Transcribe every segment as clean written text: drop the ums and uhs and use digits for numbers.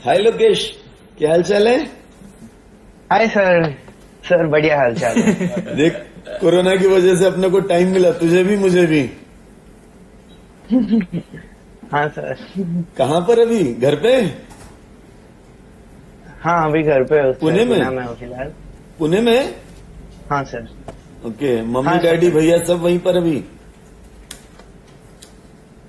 हाय लोकेश, क्या हाल चाल है? Hi sir. सर बढ़िया हाल चाल है। देख, कोरोना की वजह से अपने को टाइम मिला, तुझे भी मुझे भी। हाँ सर। कहाँ पर अभी? घर पे? हाँ अभी घर पे हो पुणे सर, में? पुणे में हो फिलहाल। पुणे में? हाँ सर। ओके, मम्मी हाँ डैडी सर। भैया सब वहीं पर अभी?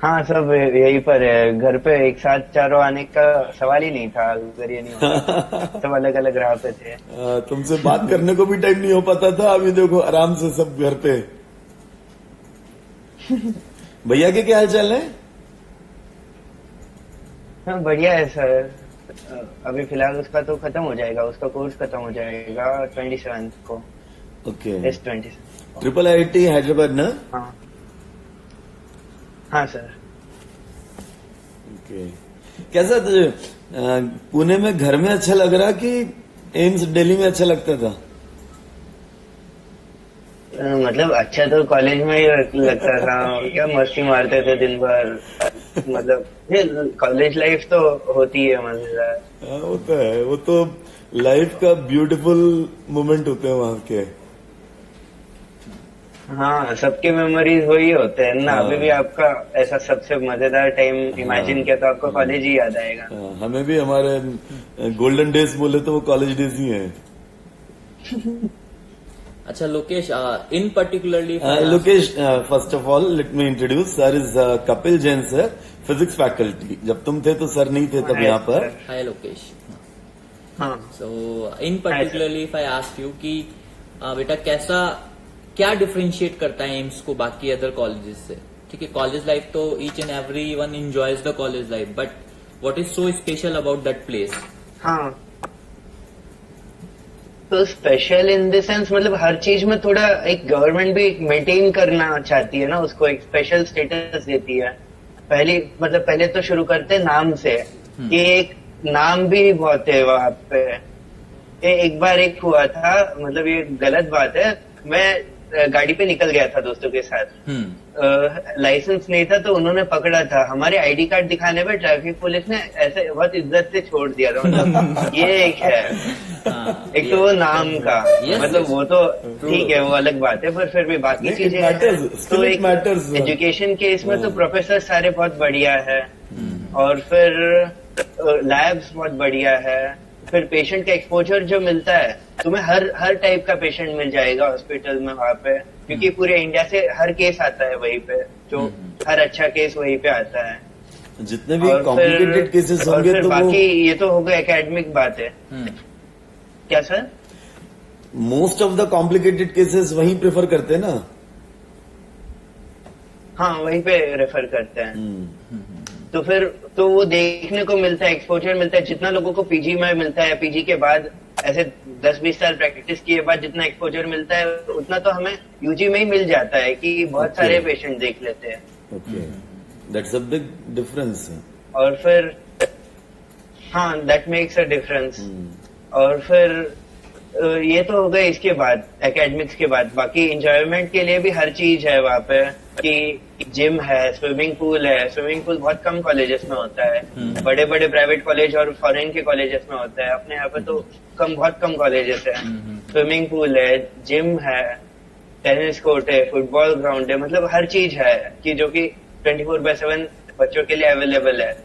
हाँ सब यहीं पर है। घर पे एक साथ चारों आने का सवाल ही नहीं था अगर ये नहीं होता। सब अलग अलग राह पे थे। तुमसे बात करने को भी टाइम नहीं हो पाता था। अभी देखो आराम से सब घर पे। भैया के क्या हाल चाल है? हाँ बढ़िया है सर। अभी फिलहाल उसका तो खत्म हो जाएगा, उसका कोर्स खत्म हो जाएगा 27 को। ओके। S20। IIIT हैदराबाद ना? हाँ हाँ सर। ओके। कैसा तुझे पुणे में घर में अच्छा लग रहा कि एम्स दिल्ली में अच्छा लगता था? मतलब अच्छा तो कॉलेज में ही लगता था। क्या मस्ती मारते थे दिन भर। मतलब ये कॉलेज लाइफ तो होती है मजेदार। वो तो है, वो तो लाइफ का ब्यूटीफुल मोमेंट होते हैं वहां के। हाँ सबके मेमोरीज वही होते हैं ना। हाँ। अभी भी आपका ऐसा सबसे मजेदार टाइम इमेजिन किया तो आपको कॉलेज ही याद आएगा। हमें भी हमारे गोल्डन डेज बोले तो वो कॉलेज डेज ही हैं। अच्छा Lokesh, in particularly Lokesh, first of all let me introduce, sir is Kapil Jain sir, physics faculty. जब तुम थे तो सर नहीं थे तब यहाँ पर। हाय लोकेश। हाँ so in particularly if I ask you कि बेटा क्या डिफरेंशिएट करता है एम्स को बाकी अदर कॉलेजेस से? ठीक है, कॉलेज लाइफ तो each and every one enjoys the college life, but what is so special about that place? हाँ तो स्पेशल इन द सेंस मतलब हर चीज में थोड़ा एक गवर्नमेंट भी मेंटेन करना चाहती है ना, उसको एक स्पेशल स्टेटस देती है। पहले तो शुरू करते हैं नाम से कि एक नाम भी बहुत है वहां पे। एक बार एक हुआ था, मतलब ये गलत बात है। मैं गाड़ी पे निकल गया था दोस्तों के साथ। लाइसेंस नहीं था तो उन्होंने पकड़ा था। हमारे आईडी कार्ड दिखाने पे ट्रैफिक पुलिस ने ऐसे बहुत इज्जत से छोड़ दिया था। मतलब ये एक है। एक तो वो नाम का मतलब वो तो ठीक है, वो अलग बात है, पर फिर भी बाकी चीजें तो एक एजुकेशन के इसमें तो प्रोफेसर सारे बहुत बढ़िया है, और फिर लैब्स बहुत बढ़िया है। फिर पेशेंट का एक्सपोजर जो मिलता है, तुम्हें हर टाइप का पेशेंट मिल जाएगा हॉस्पिटल में वहां पे, क्योंकि पूरे इंडिया से हर केस आता है वहीं पे। जो हर अच्छा केस वहीं पे आता है। जितने भी कॉम्प्लिकेटेड केसेस होंगे तो बाकी ये तो हो गया एकेडमिक बात है। क्या sir? Most of the complicated cases वहीं प्रेफर करते हैं ना? हाँ वहीं पे रेफर करते हैं। तो फिर तो वो देखने को मिलता है, एक्सपोजर मिलता है। जितना लोगों को पीजी में मिलता है, पीजी के बाद ऐसे 10-20 साल प्रैक्टिस किए बाद जितना एक्सपोजर मिलता है, उतना तो हमें यूजी में ही मिल जाता है कि बहुत सारे पेशेंट देख लेते हैं। Okay, that's a big difference. और फिर हाँ दैट मेक्स अ डिफरेंस। और फिर ये तो हो गया इसके बाद, एकेडमिक्स के बाद। बाकी एंजॉयमेंट के लिए भी हर चीज है वहाँ पे, कि जिम है, स्विमिंग पूल है। स्विमिंग पूल बहुत कम कॉलेजेस में होता है, बड़े बड़े प्राइवेट कॉलेज और फॉरेन के कॉलेजेस में होता है। अपने यहाँ पे तो बहुत कम कॉलेजेस है। स्विमिंग पूल है, जिम है, टेनिस कोर्ट है, फुटबॉल ग्राउंड है। मतलब हर चीज है कि जो कि 24/7 बच्चों के लिए अवेलेबल है।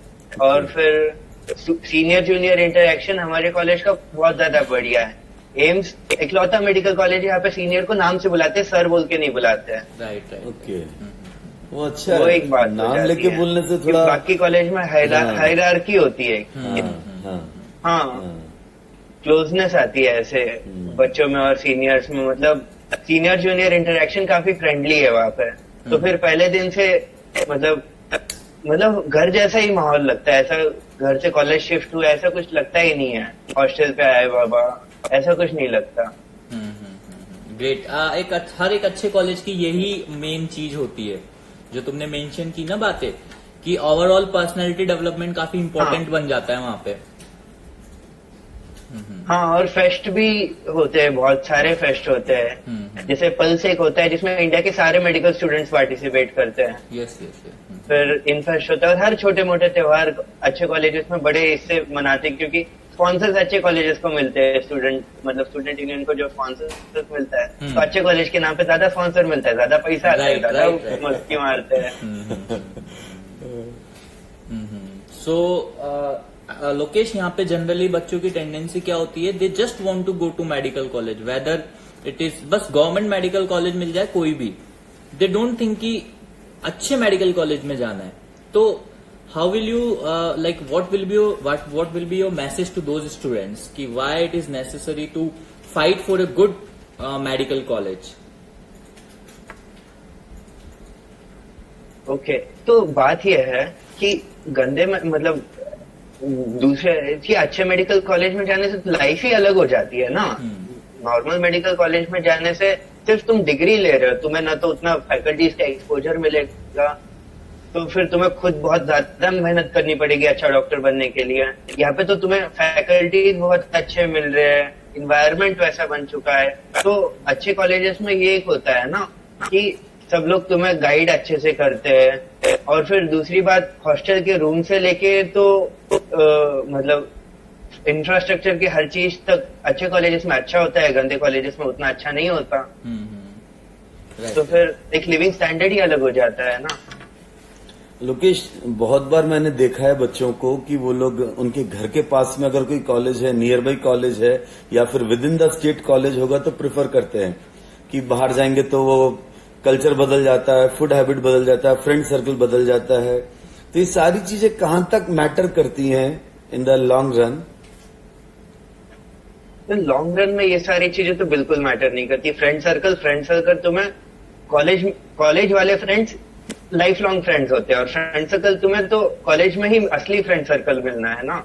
और फिर सीनियर जूनियर इंटरेक्शन हमारे कॉलेज का बहुत ज्यादा बढ़िया है। एम्स इकलौता मेडिकल कॉलेज है यहाँ पे सीनियर को नाम से बुलाते हैं, सर बोल के नहीं बुलाते हैं। राइट। ओके, वो अच्छा वो एक बात नाम लेके बोलने से थोड़ा। बाकी कॉलेज में हायरार्की होती है। हाँ क्लोजनेस आती है ऐसे बच्चों में और सीनियर्स में। मतलब सीनियर जूनियर इंटरेक्शन काफी फ्रेंडली है वहाँ पे। तो फिर पहले दिन से मतलब घर जैसा ही माहौल लगता है। ऐसा घर से कॉलेज शिफ्ट हुआ ऐसा कुछ लगता ही नहीं है, हॉस्टल पे आए बाबा ऐसा कुछ नहीं लगता। ग्रेट। हर एक अच्छे कॉलेज की यही मेन चीज होती है जो तुमने मेंशन की ना बातें, कि ओवरऑल पर्सनालिटी डेवलपमेंट काफी इंपॉर्टेंट बन जाता है वहां पे। हाँ और फेस्ट भी होते हैं, बहुत सारे फेस्ट होते हैं। जैसे पल्स एक होता है जिसमें इंडिया के सारे मेडिकल स्टूडेंट्स पार्टिसिपेट करते हैं। Yes yes. फिर इनफेस्ट होता है, और हर छोटे मोटे त्योहार अच्छे कॉलेजेस में बड़े इससे मनाते हैं, क्योंकि स्पॉन्सर्स अच्छे कॉलेजेस को मिलते हैं, स्टूडेंट यूनियन को जो स्पॉन्सर्स मिलता है, तो अच्छे कॉलेज के नाम पे ज्यादा स्पॉन्सर मिलता है, ज्यादा पैसा आता है, ज्यादा मस्ती मारते हैं। सो लोकेश, यहाँ पे जनरली बच्चों की टेंडेंसी क्या होती है, they just want to go to medical college, whether it is बस गवर्नमेंट मेडिकल कॉलेज मिल जाए कोई भी, दे डोंट थिंक कि अच्छे मेडिकल कॉलेज में जाना है। तो how will you like what will be your message to those students कि why it is necessary to fight for a good medical college? Okay, तो बात यह है कि गंदे में मतलब दूसरे कि अच्छे मेडिकल कॉलेज में जाने से लाइफ ही अलग हो जाती है ना। नॉर्मल मेडिकल कॉलेज में जाने से सिर्फ तुम डिग्री ले रहे हो, तुम्हें ना तो उतना फैकल्टीज का एक्सपोजर मिलेगा, तो फिर तुम्हें खुद बहुत ज्यादा मेहनत करनी पड़ेगी अच्छा डॉक्टर बनने के लिए। यहाँ पे तो तुम्हें फैकल्टीज बहुत अच्छे मिल रहे हैं, इन्वायरमेंट वैसा बन चुका है। तो अच्छे कॉलेजेस में ये एक होता है ना कि सब लोग तुम्हें गाइड अच्छे से करते हैं, और फिर दूसरी बात हॉस्टल के रूम से लेके तो मतलब इंफ्रास्ट्रक्चर की हर चीज तक अच्छे कॉलेजेस में अच्छा होता है, गंदे कॉलेजेस में उतना अच्छा नहीं होता। तो फिर एक लिविंग स्टैंडर्ड ही अलग हो जाता है ना। लोकेश, बहुत बार मैंने देखा है बच्चों को कि वो लोग उनके घर के पास में अगर कोई कॉलेज है, नियर बाई कॉलेज है या फिर with in the state college होगा तो प्रेफर करते हैं कि बाहर जाएंगे तो वो कल्चर बदल जाता है, फूड हैबिट बदल जाता है, फ्रेंड सर्कल बदल जाता है। तो ये सारी चीजें कहां तक मैटर करती हैं in the long run? Long run में ये सारी चीजें तो बिल्कुल मैटर नहीं करती। फ्रेंड सर्कल तुम्हें कॉलेज वाले फ्रेंड्स लाइफ लॉन्ग फ्रेंड्स होते हैं, और फ्रेंड सर्कल तुम्हें तो कॉलेज में ही असली फ्रेंड सर्कल मिलना है ना।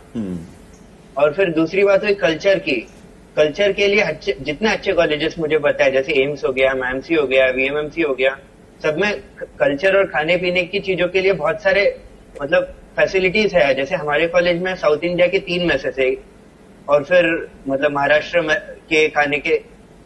और फिर दूसरी बात हुई कल्चर की। कल्चर के लिए जितने अच्छे कॉलेजेस मुझे पता है, जैसे एम्स हो गया, मैमसी हो गया, वीएमएमसी हो गया, सब में कल्चर और खाने पीने की चीजों के लिए बहुत सारे मतलब फैसिलिटीज है। जैसे हमारे कॉलेज में साउथ इंडिया के 3 मेसेस है, और फिर मतलब महाराष्ट्र के खाने के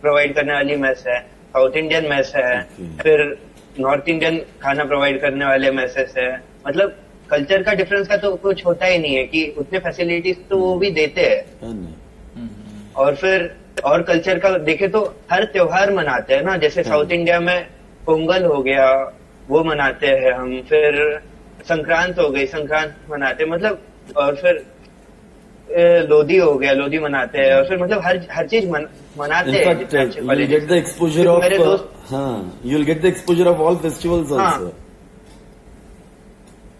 प्रोवाइड करने वाली मेस है, साउथ इंडियन मेस है, फिर नॉर्थ इंडियन खाना प्रोवाइड करने वाले मेसेस है। मतलब कल्चर का डिफरेंस का तो कुछ होता ही नहीं है कि उतने फैसिलिटीज तो वो भी देते हैं। और फिर और कल्चर का देखे तो हर त्योहार मनाते हैं ना, जैसे साउथ इंडिया में पोंगल हो गया वो मनाते हैं हम, फिर संक्रांत हो गई, संक्रांत मनाते हैं, मतलब और फिर लोधी हो गया, लोधी मनाते हैं, और फिर मतलब हर चीज मनाते हैं। you'll get the exposure of मेरे दोस्त, you'll get the exposure of all festivals also.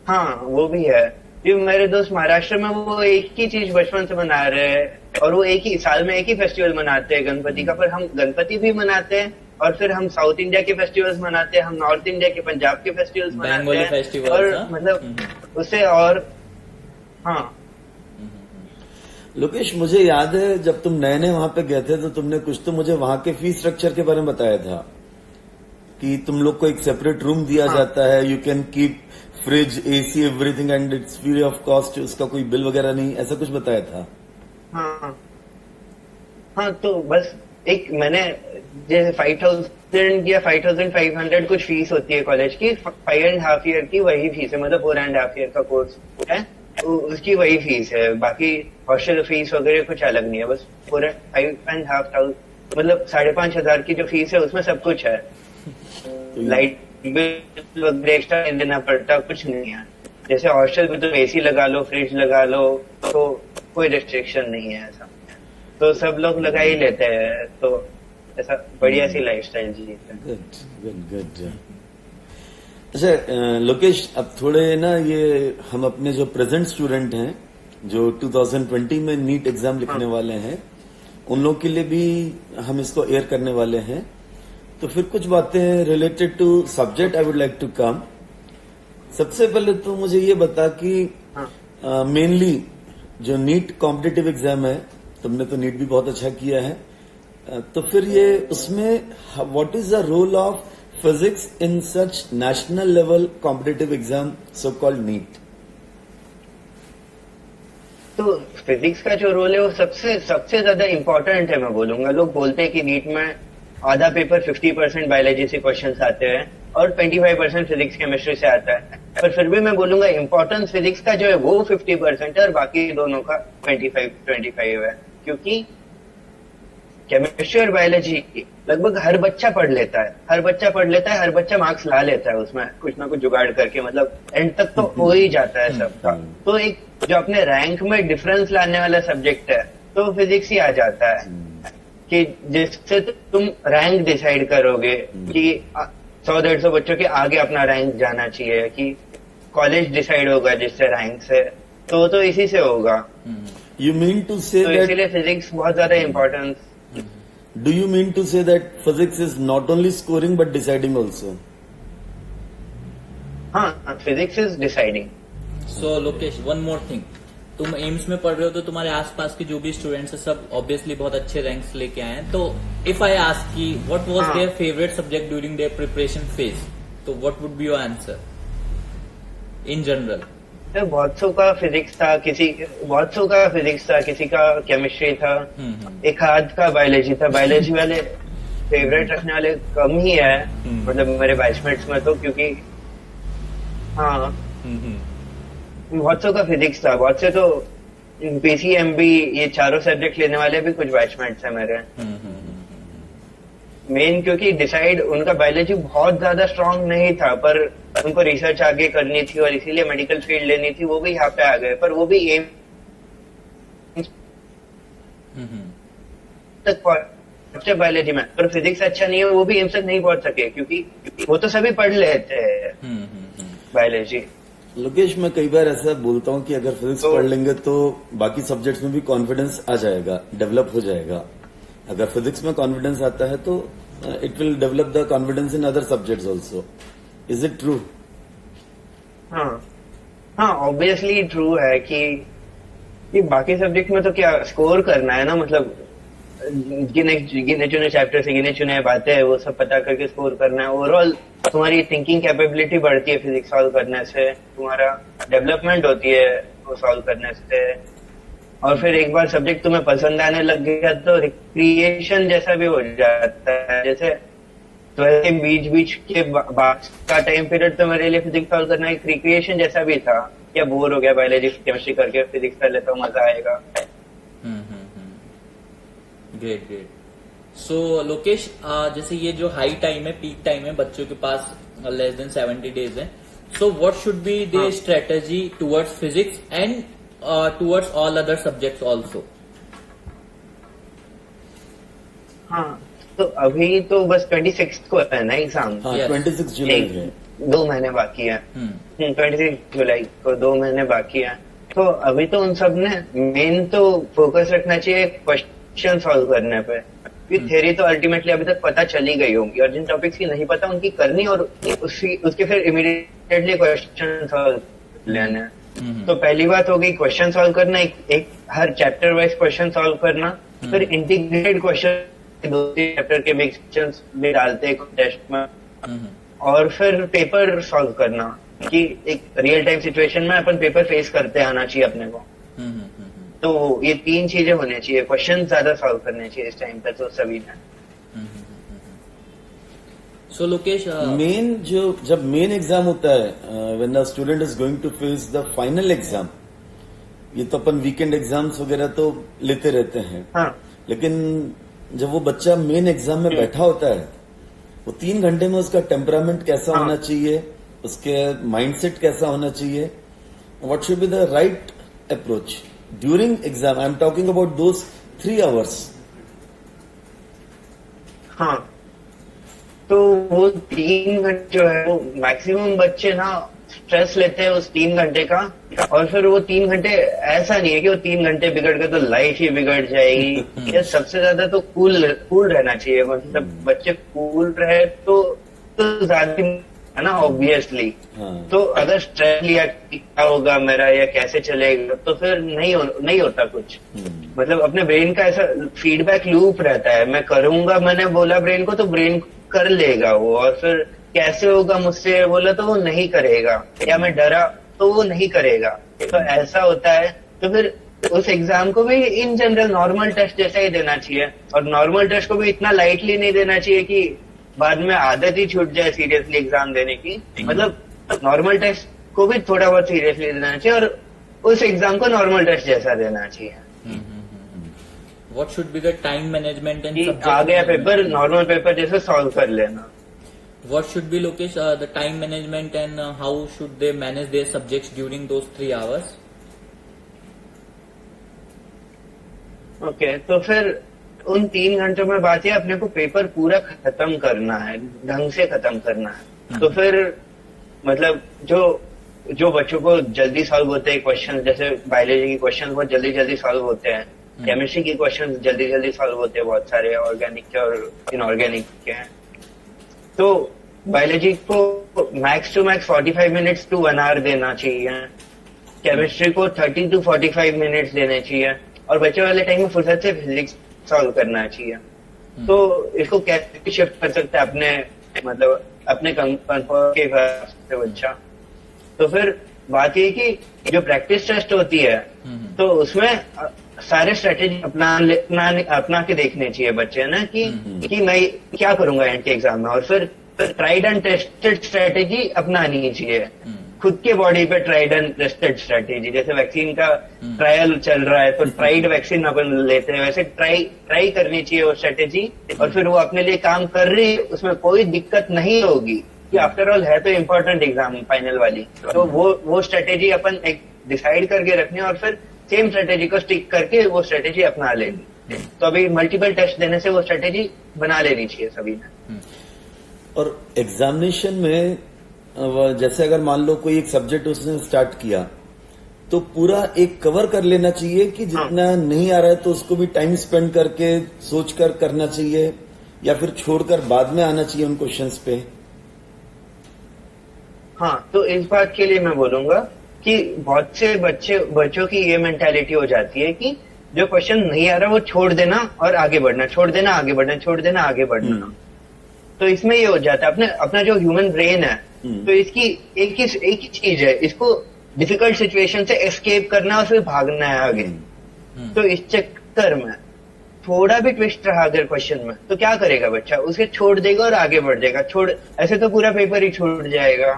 हाँ वो भी है। ये मेरे दोस्त महाराष्ट्र में वो एक ही चीज बचपन से मना रहे हैं, और वो एक ही साल में एक ही फेस्टिवल मनाते हैं गणपति का। पर हम गणपति भी मनाते हैं, और फिर हम साउथ इंडिया के फेस्टिवल्स मनाते हैं, हम नॉर्थ इंडिया के पंजाब के फेस्टिवल्स मनाते हैं, और मतलब उससे और हाँ। लोकेश, मुझे याद है जब तुम नए नए वहां पे गए थे तो तुमने कुछ तो मुझे वहां के फीस स्ट्रक्चर के बारे में बताया था कि तुम लोग को एक सेपरेट रूम दिया जाता है, you can keep fridge, AC, everything, and it's free of cost, उसका कोई बिल वगैरह नहीं, ऐसा कुछ बताया था। हाँ, तो बस एक मैंने जैसे 5,000 या 5,500 कुछ फीस होती है कॉलेज की, 5.5 ईयर की वही फीस है, मतलब 4.5 ईयर का कोर्स है, तो उसकी वही फीस है। बाकी हॉस्टल फीस वगैरह कुछ अलग नहीं है, बस 5,500 मतलब 5,500 की जो फीस है उसमें सब कुछ है। लाइट बिल वगैरह एक्स्ट्रा देना पड़ता कुछ नहीं है। जैसे हॉस्टल में तो एसी लगा लो, फ्रिज लगा लो, तो कोई रेस्ट्रिक्शन नहीं है ऐसा, तो सब लोग लगा ही लेते हैं, तो ऐसा बढ़िया सी लाइफस्टाइल जीते हैं। गुड। अच्छा लोकेश, अब थोड़े ना ये हम अपने जो प्रेजेंट स्टूडेंट हैं जो 2020 में नीट एग्जाम लिखने वाले हैं, उन लोग के लिए भी हम इसको एयर करने वाले हैं, तो फिर कुछ बातें related to subject I would like to come. सबसे पहले तो मुझे ये बता कि मेनली जो नीट कॉम्पिटिटिव एग्जाम है, तुमने तो नीट भी बहुत अच्छा किया है, तो फिर ये उसमें what is the role of physics in such national level competitive exam so called NEET? तो फिजिक्स का जो रोल है वो सबसे ज्यादा इम्पोर्टेंट है, मैं बोलूंगा। लोग बोलते हैं कि नीट में आधा पेपर 50% बायोलॉजी से क्वेश्चंस आते हैं और 25% फिजिक्स केमिस्ट्री से आता है, पर फिर भी मैं बोलूंगा इम्पोर्टेंस फिजिक्स का जो है वो 50% है और बाकी दोनों का 25 है, क्योंकि केमिस्ट्री और बायोलॉजी लगभग हर बच्चा पढ़ लेता है, हर बच्चा मार्क्स ला लेता है उसमें कुछ ना कुछ जुगाड़ करके, मतलब एंड तक तो हो ही जाता है सबका। तो एक जो अपने रैंक में डिफरेंस लाने वाला सब्जेक्ट है तो फिजिक्स ही आ जाता है, कि जिससे तुम रैंक डिसाइड करोगे कि 100-150 बच्चों के आगे अपना रैंक जाना चाहिए, कि कॉलेज डिसाइड होगा जिससे रैंक से, तो इसी से होगा। You mean to say तो that? इसीलिए फिजिक्स बहुत ज्यादा importance. Do you mean to say that physics is not only scoring but deciding also? हाँ, physics is deciding. So Lokesh, one more thing, तुम एम्स में पढ़ रहे हो तो तुम्हारे आसपास के जो भी स्टूडेंट्स हैं सब ऑब्वियसली बहुत अच्छे रैंक्स लेके आए हैं, तो इफ आई आस्क की what was their favourite subject during their preparation phase, तो what would be your answer in general? बहुत सौ का फिजिक्स था, किसी का केमिस्ट्री था, एक आध का बायोलॉजी था। बायोलॉजी वाले फेवरेट रखने वाले कम ही है, मतलब मेरे बैचमेट्स में तो, क्योंकि हाँ बहुत सौ का फिजिक्स था, बहुत से तो पीसीएमबी ये चारों सब्जेक्ट लेने वाले भी कुछ बैचमेट्स हैं मेरे। मेन क्योंकि डिसाइड उनका बायोलॉजी बहुत ज्यादा स्ट्रांग नहीं था, पर उनको रिसर्च आगे करनी थी और इसीलिए मेडिकल फील्ड लेनी थी, वो भी यहाँ पे आ गए, पर वो भी एम तक पहुंचे बायोलॉजी में, पर फिजिक्स अच्छा नहीं है, वो भी एम तक नहीं पहुंच सके, क्योंकि वो तो सभी पढ़ लेते हैं बायोलॉजी। लोकेश, मैं कई बार ऐसा बोलता हूँ कि अगर फिजिक्स पढ़ लेंगे तो बाकी सब्जेक्ट्स में भी कॉन्फिडेंस आ जाएगा, डेवलप हो जाएगा। अगर फिजिक्स में कॉन्फिडेंस आता है तो it will develop the confidence in other subjects also. Is it true? हाँ, ऑब्वियसली ट्रू है कि बाकी सब्जेक्ट में तो क्या स्कोर करना है ना, मतलब गिने चुने चैप्टर से गिने चुने बातें है वो सब पता करके स्कोर करना है। ओवरऑल तुम्हारी थिंकिंग कैपेबिलिटी बढ़ती है फिजिक्स सॉल्व करने से, तुम्हारा डेवलपमेंट होती है वो सॉल्व करने से, और फिर एक बार सब्जेक्ट तुम्हें पसंद आने लग गया तो रिक्रिएशन जैसा भी हो जाता है। जैसे तो बीच के बाद का टाइम पीरियड तो मेरे लिए फिजिक्स सॉल्व करना एक रिक्रिएशन जैसा भी था, क्या बोर हो गया बायोलॉजी केमिस्ट्री करके, फिजिक्स कर लेता हूँ मजा आएगा। ग्रेट। सो लोकेश, जैसे ये जो हाई टाइम है, पीक टाइम है, बच्चों के पास लेस देन 70 डेज है, so what should be their strategy towards physics and towards all other subjects also? हाँ, तो अभी तो बस 26 को है ना एग्जाम। हाँ, 26 जुलाई है, 2 महीने बाकी है। 26 जुलाई को 2 महीने बाकी है, तो अभी तो उन सब ने मेन तो फोकस रखना चाहिए क्वेश्चन सॉल्व करने पे, क्योंकि थ्योरी तो अल्टीमेटली अभी तक पता चली गई होगी, और जिन टॉपिक्स की नहीं पता उनकी करनी और उसके फिर इमीडिएटली क्वेश्चन सॉल्व लेने। तो पहली बात हो गई क्वेश्चन सॉल्व करना, एक हर चैप्टर वाइज क्वेश्चन सॉल्व करना, फिर इंटीग्रेटेड क्वेश्चन 2-3 चैप्टर के भी क्वेश्चंस भी डालते हैं टेस्ट में, और फिर पेपर सॉल्व करना, कि एक रियल टाइम सिचुएशन में अपन पेपर फेस करते आना चाहिए अपने को। तो ये 3 चीजें होनी चाहिए, क्वेश्चन ज्यादा सॉल्व करने चाहिए इस टाइम पे तो सभी ने। सो लोकेश, जब मेन एग्जाम होता है, when the student is going to face the final exam, ये तो अपन वीकेंड एग्जाम्स वगैरह तो लेते रहते हैं, हाँ, लेकिन जब वो बच्चा मेन एग्जाम में बैठा होता है, वो 3 घंटे में उसका टेम्परामेंट कैसा होना चाहिए, उसके माइंडसेट कैसा होना चाहिए, what should be the right approach during exam? I am talking about those 3 hours. हाँ, तो वो 3 घंटे जो है वो मैक्सिमम बच्चे ना स्ट्रेस लेते हैं उस 3 घंटे का, और फिर वो 3 घंटे ऐसा नहीं है कि वो 3 घंटे बिगड़ गए तो लाइफ ही बिगड़ जाएगी। या सबसे ज्यादा तो कूल रहना चाहिए, मतलब बच्चे कूल रहे तो ज्यादा है ना, ऑब्वियसली। तो अगर स्ट्रेस लिया कि क्या होगा मेरा या कैसे चलेगा, तो फिर नहीं होता कुछ। मतलब अपने ब्रेन का ऐसा फीडबैक लूप रहता है, मैं करूंगा, मैंने बोला ब्रेन को तो ब्रेन कर लेगा वो, और फिर कैसे होगा मुझसे बोला तो वो नहीं करेगा, या मैं डरा तो वो नहीं करेगा। तो ऐसा होता है, तो फिर उस एग्जाम को भी इन जनरल नॉर्मल टेस्ट जैसा ही देना चाहिए, और नॉर्मल टेस्ट को भी इतना लाइटली नहीं देना चाहिए कि बाद में आदत ही छूट जाए सीरियसली एग्जाम देने की। मतलब नॉर्मल टेस्ट को भी थोड़ा बहुत सीरियसली लेना चाहिए और उस एग्जाम को नॉर्मल टेस्ट जैसा देना चाहिए। What should be the time management and कि आ गया पेपर नॉर्मल पेपर जैसे सॉल्व कर लेना। What should be, Lokesh, the time management and how should they manage their subjects during those 3 hours? Okay तो फिर उन 3 घंटों में बात है अपने को पेपर पूरा खत्म करना है, ढंग से खत्म करना है। तो फिर मतलब जो बच्चों को जल्दी सॉल्व होते हैं क्वेश्चन, जैसे बायोलॉजी के क्वेश्चन बहुत जल्दी जल्दी सॉल्व होते हैं, केमिस्ट्री के क्वेश्चन जल्दी जल्दी सॉल्व होते हैं, बहुत सारे ऑर्गेनिक के और इनऑर्गेनिक के हैं। तो बायोलॉजी को max to max 45 minutes to 1 hour देना चाहिए, केमिस्ट्री को 30 टू 45 मिनट्स देने चाहिए और बचे वाले टाइम में फुर्सत से फिजिक्स सॉल्व करना चाहिए। तो इसको कैसे शिफ्ट कर सकते हैं अपने मतलब अपने कंफर्ट के हिसाब से बच्चा। तो फिर बात ये कि जो प्रैक्टिस टेस्ट होती है तो उसमें सारे स्ट्रेटेजी अपना के देखने चाहिए बच्चे ना कि मैं क्या करूंगा एंड के एग्जाम में, और फिर ट्राइड एंड टेस्टेड स्ट्रेटेजी अपनानी चाहिए खुद के बॉडी पे। ट्राइड एंड टेस्टेड स्ट्रेटेजी जैसे वैक्सीन का ट्रायल चल रहा है तो ट्राइड वैक्सीन अपन लेते हैं, वैसे ट्राई करनी चाहिए वो स्ट्रेटेजी और फिर वो अपने लिए काम कर रही है, उसमें कोई दिक्कत नहीं होगी कि आफ्टर ऑल है तो इम्पोर्टेंट एग्जाम फाइनल वाली। तो वो स्ट्रेटेजी अपन एक डिसाइड करके रखनी है और फिर सेम स्ट्रेटेजी को स्टिक करके वो स्ट्रेटेजी अपना लेनी। तो अभी मल्टीपल टेस्ट देने से वो स्ट्रेटेजी बना लेनी चाहिए सभी ने। और एग्जामिनेशन में जैसे अगर मान लो कोई एक सब्जेक्ट उसने स्टार्ट किया तो पूरा एक कवर कर लेना चाहिए कि जितना नहीं आ रहा है तो उसको भी टाइम स्पेंड करके सोचकर करना चाहिए या फिर छोड़कर बाद में आना चाहिए उन क्वेश्चंस पे। हाँ, तो इस बात के लिए मैं बोलूंगा कि बहुत से बच्चों की ये मेंटालिटी हो जाती है कि जो क्वेश्चन नहीं आ रहा वो छोड़ देना और आगे बढ़ना, छोड़ देना आगे बढ़ना, छोड़ देना आगे बढ़ना। तो इसमें ये हो जाता है अपना जो ह्यूमन ब्रेन है तो इसकी एक ही चीज है, इसको डिफिकल्ट सिचुएशन से एस्केप करना और फिर भागना है आगे। तो इस चक्कर में थोड़ा भी ट्विस्ट रहा अगर क्वेश्चन में तो क्या करेगा बच्चा, उसे छोड़ देगा और आगे बढ़ जाएगा। ऐसे तो पूरा पेपर ही छूट जाएगा।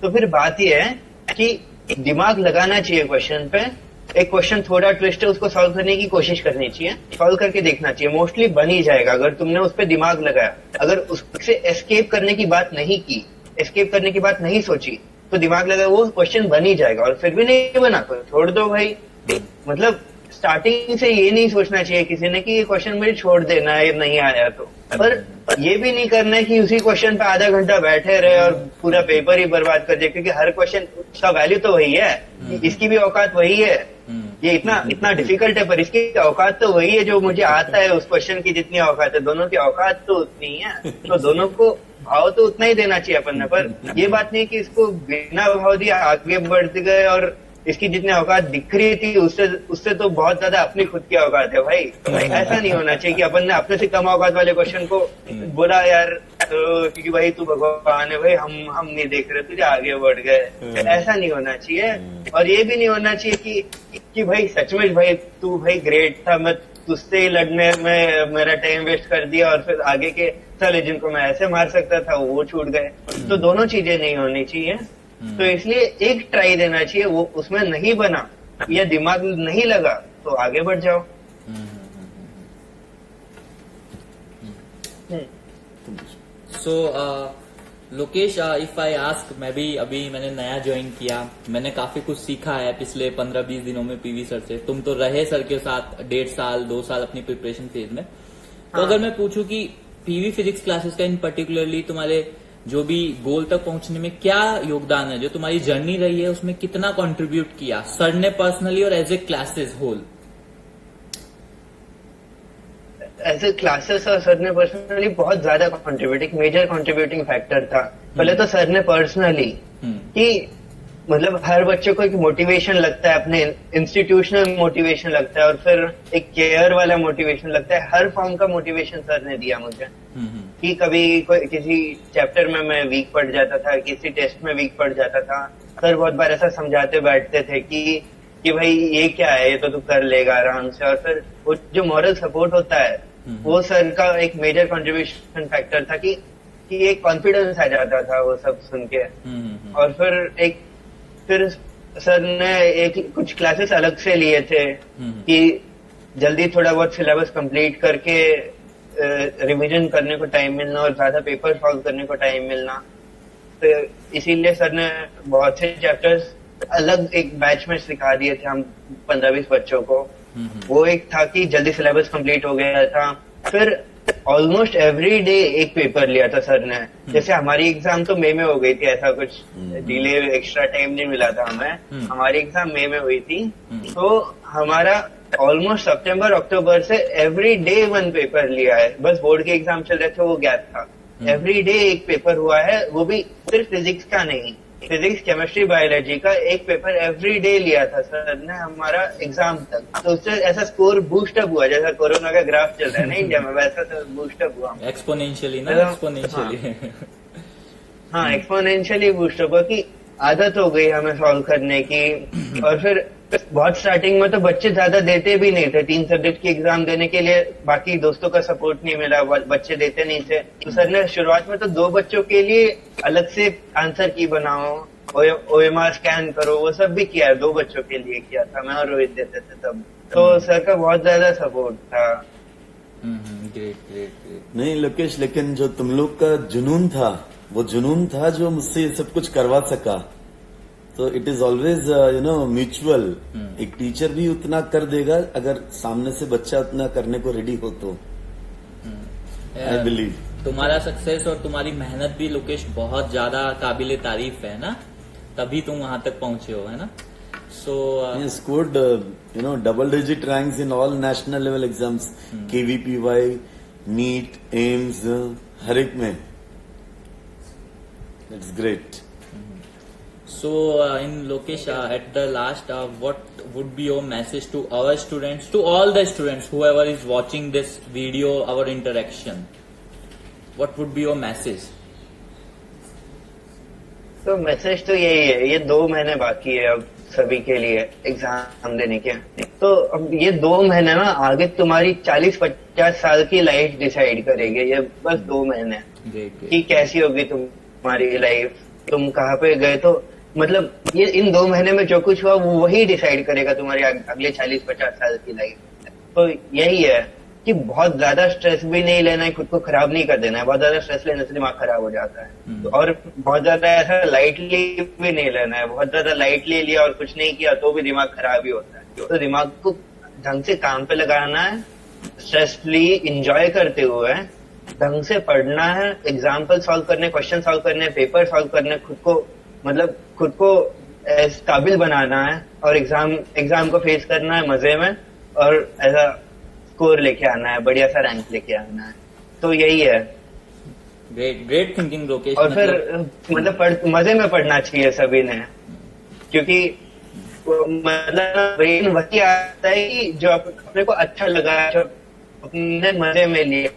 तो फिर बात यह है कि दिमाग लगाना चाहिए क्वेश्चन पे। एक क्वेश्चन थोड़ा ट्विस्ट है उसको सॉल्व करने की कोशिश करनी चाहिए, सॉल्व करके देखना चाहिए, मोस्टली बन ही जाएगा अगर तुमने उस पर दिमाग लगाया। अगर उससे एस्केप करने की बात नहीं की, एस्केप करने की बात नहीं सोची तो दिमाग लगा वो क्वेश्चन बन ही जाएगा। और फिर भी नहीं बना तो छोड़ दो भाई। मतलब स्टार्टिंग से ये नहीं सोचना चाहिए किसी ने कि ये क्वेश्चन मुझे छोड़ देना है, ये नहीं आया तो। पर ये भी नहीं करना है कि उसी क्वेश्चन पे आधा घंटा बैठे रहे और पूरा पेपर ही बर्बाद कर दे, क्योंकि हर क्वेश्चन का वैल्यू तो वही है, इसकी भी औकात वही है। ये इतना डिफिकल्ट है पर इसकी औकात तो वही है जो मुझे आता है, उस क्वेश्चन की जितनी औकात है दोनों की औकात तो उतनी ही है। तो दोनों को भाव तो उतना ही देना चाहिए अपन ने। पर ये बात नहीं कि इसको बिना भाव दिया आगे बढ़ गए और इसकी जितनी औकात दिख रही थी उससे तो बहुत ज्यादा अपनी खुद की औकात है भाई। ऐसा नहीं होना चाहिए कि अपन ने अपने से कम औकात वाले क्वेश्चन को बोला यार तो क्योंकि भाई तू भगवान है भाई, हम नहीं देख रहे तुझे आगे बढ़ गए। ऐसा नहीं होना चाहिए। और ये भी नहीं होना चाहिए कि भाई सचमुच भाई तू भाई ग्रेट था, मैं तुझसे ही लड़ने में मेरा टाइम वेस्ट कर दिया और फिर आगे के साले जिनको मैं ऐसे मार सकता था वो छूट गए। तो दोनों चीजें नहीं होनी चाहिए। तो इसलिए एक ट्राई देना चाहिए, वो उसमें नहीं बना या दिमाग नहीं लगा तो आगे बढ़ जाओ। सो लोकेश, इफ आई आस्क, मैं भी अभी मैंने नया ज्वाइन किया, मैंने काफी कुछ सीखा है पिछले 15-20 दिनों में पीवी सर से। तुम तो रहे सर के साथ 1.5 साल 2 साल अपनी प्रिपरेशन फेज में। तो अगर मैं पूछूं कि पीवी फिजिक्स क्लासेस का इन पर्टिकुलरली तुम्हारे जो भी गोल तक पहुंचने में क्या योगदान है, जो तुम्हारी जर्नी रही है उसमें कितना कंट्रीब्यूट किया सर ने पर्सनली और as a classes whole? As a classes और सर ने पर्सनली बहुत ज्यादा एक मेजर कंट्रीब्यूटिंग फैक्टर था। पहले तो सर ने पर्सनली कि मतलब हर बच्चे को एक मोटिवेशन लगता है, अपने इंस्टीट्यूशनल मोटिवेशन लगता है और फिर एक केयर वाला मोटिवेशन लगता है। हर फॉर्म का मोटिवेशन सर ने दिया मुझे। कि कभी किसी चैप्टर में मैं वीक पड़ जाता था, किसी टेस्ट में वीक पड़ जाता था, सर बहुत बार ऐसा समझाते बैठते थे कि भाई ये क्या है, ये तो तू कर लेगा आराम से। और फिर वो जो मॉरल सपोर्ट होता है वो सर का एक मेजर कंट्रीब्यूशन फैक्टर था कि कि एक कॉन्फिडेंस आ जाता था वो सब सुन के। और फिर सर ने कुछ क्लासेस अलग से लिए थे कि जल्दी थोड़ा बहुत सिलेबस कंप्लीट करके रिवीजन करने को टाइम मिलना और ज्यादा पेपर सॉल्व करने को टाइम मिलना। तो इसीलिए सर ने बहुत से चैप्टर्स अलग एक बैच में सिखा दिए थे हम 15-20 बच्चों को। वो एक था कि जल्दी सिलेबस कंप्लीट हो गया था। फिर ऑलमोस्ट एवरी डे एक पेपर लिया था सर ने। जैसे हमारी एग्जाम तो मई में हो गई थी, ऐसा कुछ डिले एक्स्ट्रा टाइम नहीं मिला था हमें। हमारी एग्जाम मई में हुई थी, तो हमारा ऑलमोस्ट सितंबर अक्टूबर से एवरी डे 1 पेपर लिया है। बस बोर्ड के एग्जाम चल रहे थे, वो गैप था। एवरी डे एक पेपर हुआ है, वो भी सिर्फ फिजिक्स का नहीं, फिजिक्स, केमिस्ट्री, बायोलॉजी का एक पेपर एवरी डे लिया था सर ने हमारा एग्जाम तक। तो उससे ऐसा स्कोर बूस्टअप हुआ, जैसा कोरोना का ग्राफ चल रहा है ना इंडिया में, वैसा तो बूस्टअप हुआ एक्सपोनेंशियली ना, एक्सपोनेंशियली। हाँ, एक्सपोनेंशियली बूस्टअप हुआ कि आदत हो गई हमें सॉल्व करने की। और फिर बहुत स्टार्टिंग में तो बच्चे ज्यादा देते भी नहीं थे, 3 सब्जेक्ट की एग्जाम देने के लिए बाकी दोस्तों का सपोर्ट नहीं मिला, बच्चे देते नहीं थे। तो सर ने शुरुआत में तो 2 बच्चों के लिए अलग से आंसर की बनाओ, OMR स्कैन करो, वो सब भी किया है। 2 बच्चों के लिए किया था, मैं और रोहित देते थे तब। तो सर का बहुत ज्यादा सपोर्ट था। Great great great. नहीं लोकेश, लेकिन जो तुम लोग का जुनून था, वो जुनून था जो मुझसे ये सब कुछ करवा सका। तो इट इज ऑलवेज म्यूचुअल। एक टीचर भी उतना कर देगा अगर सामने से बच्चा उतना करने को रेडी हो तो। आई बिलीव तुम्हारा सक्सेस और तुम्हारी मेहनत भी लोकेश बहुत ज्यादा काबिले तारीफ है ना, तभी तुम वहां तक पहुंचे हो, है ना। सो scored double digit ranks in all national level exams, KVPY, NEET, AIMS, हर एक में। It's great. So, in Lokesh, at the last, what would be your message to our students, to all the students, whoever is watching this video, our interaction? What would be your message? तो message तो यही है, ये 2 महीने बाकी है अब सभी के लिए एग्जाम देने के। तो अब ये 2 महीने ना आगे तुम्हारी 40-50 साल की लाइफ डिसाइड करेंगे। ये बस 2 महीने कि कैसी होगी तुम्हारी लाइफ, तुम कहाँ पे गए। तो मतलब ये इन 2 महीने में जो कुछ हुआ वो वही डिसाइड करेगा तुम्हारी अगले 40-50 साल की लाइफ। तो यही है कि बहुत ज्यादा स्ट्रेस भी नहीं लेना है, खुद को खराब नहीं कर देना है। बहुत ज्यादा स्ट्रेस लेने से दिमाग खराब हो जाता है। और बहुत ज्यादा ऐसा लाइटली भी नहीं लेना है। बहुत ज्यादा लाइटली लिया और कुछ नहीं किया तो भी दिमाग खराब ही होता है। तो दिमाग को ढंग से काम पे लगाना है, स्ट्रेसफुली इंजॉय करते हुए ढंग से पढ़ना है, एग्जाम्पल सॉल्व करने, क्वेश्चन सॉल्व करने, पेपर सॉल्व करने, खुद को काबिल बनाना है और एग्जाम को फेस करना है मजे में और ऐसा स्कोर लेके आना है, बढ़िया सा रैंक लेके आना है। तो यही है। Great thinking Lokesh. और फिर मतलब मजे में पढ़ना चाहिए सभी ने, क्योंकि मतलब ब्रेन वही आता है कि जो अपने को अच्छा लगा, जो अपने मजे में लिए।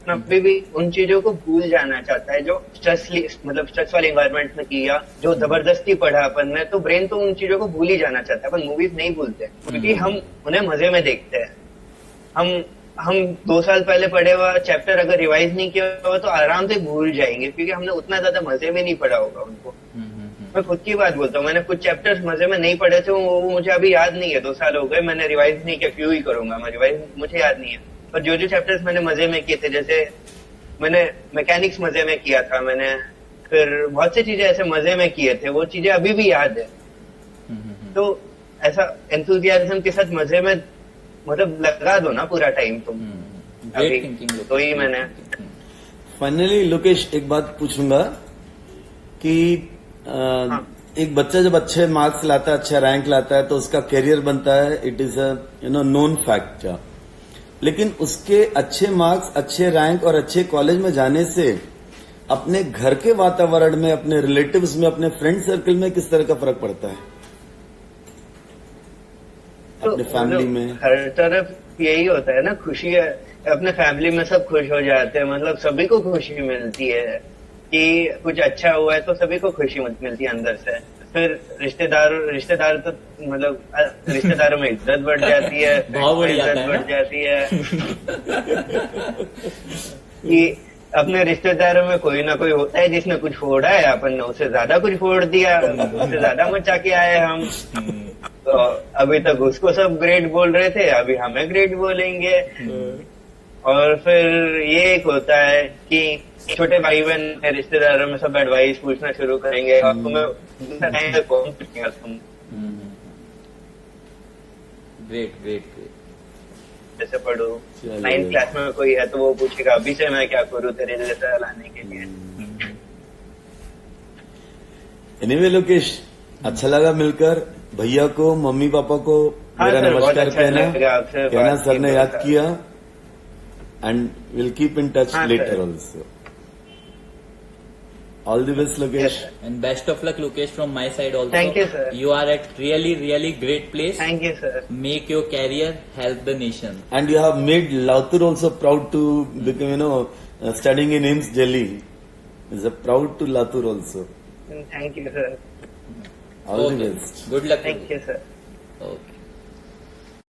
अभी भी उन चीजों को भूल जाना चाहता है जो स्ट्रेस वाले एनवायरनमेंट में किया, जो जबरदस्ती पढ़ा अपन ने। तो ब्रेन तो उन चीजों को भूल ही जाना चाहता है। अपन मूवीज नहीं भूलते क्योंकि हम उन्हें मजे में देखते हैं। हम 2 साल पहले पढ़े हुआ चैप्टर अगर रिवाइज नहीं किया हुआ तो आराम से भूल जाएंगे, क्योंकि हमने उतना ज्यादा मजे में नहीं पढ़ा होगा उनको। मैं खुद की बात बोलता हूँ, मैंने कुछ चैप्टर्स मजे में नहीं पढ़े थे, वो मुझे अभी याद नहीं है। 2 साल हो गए, मैंने रिवाइज नहीं किया, क्यों ही करूंगा मैं रिवाइज, मुझे याद नहीं है। पर जो चैप्टर्स मैंने मजे में किए थे, जैसे मैंने मैकेनिक्स मजे में किया था, मैंने फिर बहुत सी चीजें ऐसे मजे में किए थे, वो चीजें अभी भी याद है। तो ऐसा एंथुजियाज्म के साथ मजे में मतलब लगा दो ना पूरा टाइम तुम। तो ही मैंने फाइनली लोकेश एक बात पूछूंगा कि एक बच्चा जब अच्छे मार्क्स लाता है, अच्छा रैंक लाता है तो उसका करियर बनता है, it is a known fact. लेकिन उसके अच्छे मार्क्स, अच्छे रैंक और अच्छे कॉलेज में जाने से अपने घर के वातावरण में, अपने रिलेटिव्स में, अपने फ्रेंड सर्कल में किस तरह का फर्क पड़ता है? अपने फैमिली में हर तरफ यही होता है ना, खुशी है। अपने फैमिली में सब खुश हो जाते हैं, मतलब सभी को खुशी मिलती है कि कुछ अच्छा हुआ है, तो सभी को खुशी मिलती है अंदर से। फिर रिश्तेदार तो मतलब रिश्तेदारों में इज्जत बढ़ जाती है, इज्जत बढ़ जाती है अपने रिश्तेदारों में कोई ना कोई होता है जिसने कुछ फोड़ा है, अपन ने उससे ज्यादा कुछ फोड़ दिया, उससे ज्यादा मचा के आए हम। तो अभी तक उसको सब ग्रेट बोल रहे थे, अभी हमें ग्रेट बोलेंगे। और फिर ये एक होता है कि छोटे भाई बहन रिश्तेदारों में सब एडवाइस पूछना शुरू करेंगे, और तुम्हें टाइम तक कौन पूछेगा तुम। Great great great. जैसे पढ़ो, चलो। 9th क्लास में कोई है तो वो पूछेगा अभी से मैं क्या करूँ तेरे जैसा लाने के लिए। एनीवे लोकेश, अच्छा लगा मिलकर। भैया को, मम्मी पापा को हाँ मेरा सर, बहुत नमस्कार अच्छा कहना। लगा आपसे कहना बात सर ने की, याद बहुत किया, and will keep in touch हाँ, later sir. Also. All the best Lokesh. And best of luck, Lokesh, from my side also. Thank you, sir. You are at really great place. Thank you sir. Make your career, help the nation. And you have made Lautur also proud to become, studying in AIIMS Delhi. Is a proud to Lautur also. Thank you sir. All the Okay. best. Good luck. Thank you sir.